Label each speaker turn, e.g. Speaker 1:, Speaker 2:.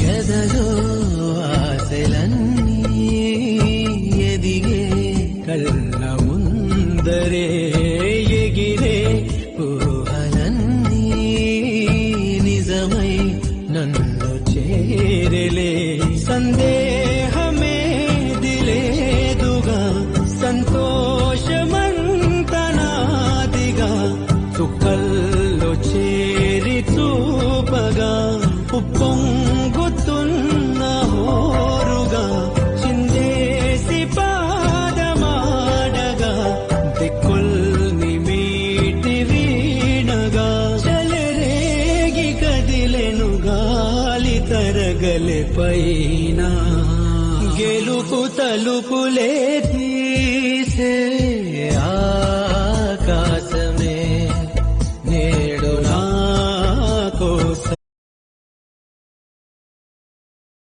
Speaker 1: ఎదలో ఆశలన్నీ ఎదిగే కళ్ళ ముందరే ఎగిరే ఊహలన్నీ నిజమై నన్ను చేరలే సందేహమే దిలేదుగా సంతోషమంతనాదిగా చుక్కల్లో చేరి చూపగా ఉప్పొంగుతున్న హోరుగా చిందేసి పాదమాడగా దిక్కుల్ని మీటి వీణగా చలరేగి కదిలెను గాలి తరగలే పైన గెలుపు తలుపులే తీసే